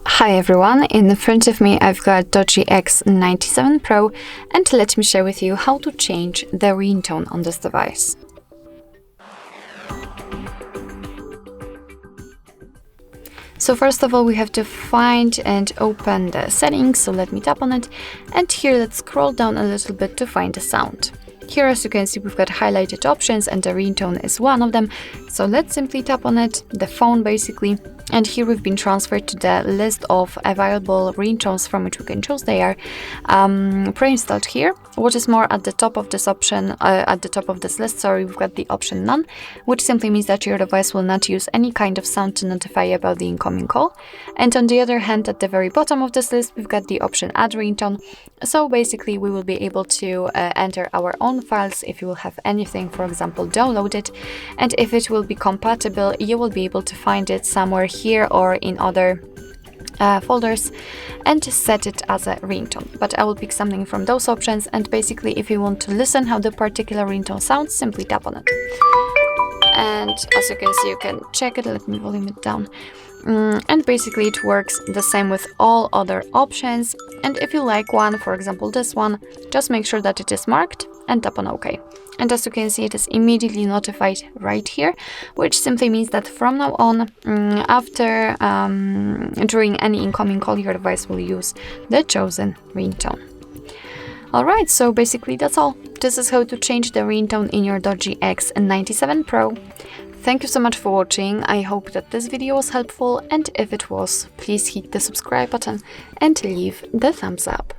Hi everyone, in front of me I've got DOOGEE X97 Pro, and let me share with you how to change the ringtone on this device. So first of all, we have to find and open the settings, so let me tap on it, and here let's scroll down a little bit to find the sound. Here, as you can see, we've got highlighted options and the ringtone is one of them. So let's simply tap on it, the phone basically, and here we've been transferred to the list of available ringtones from which we can choose. They are pre-installed here. What is more, at the top of this option, at the top of this list, we've got the option none, which simply means that your device will not use any kind of sound to notify about the incoming call. And on the other hand, at the very bottom of this list, we've got the option add ringtone. So basically, we will be able to enter our own files if you will have anything, for example, downloaded, and if it will be compatible, you will be able to find it somewhere here or in other folders and set it as a ringtone. But I will pick something from those options, and basically if you want to listen how the particular ringtone sounds, simply tap on it. And as you can see, you can check it. Let me volume it down. And basically it works the same with all other options, and if you like one, for example this one, just make sure that it is marked and tap on OK. And as you can see, it is immediately notified right here, which simply means that from now on, after during any incoming call, your device will use the chosen ringtone. Alright, so basically that's all. This is how to change the ringtone in your DOOGEE X97 Pro. Thank you so much for watching. I hope that this video was helpful, and if it was, please hit the subscribe button and leave the thumbs up.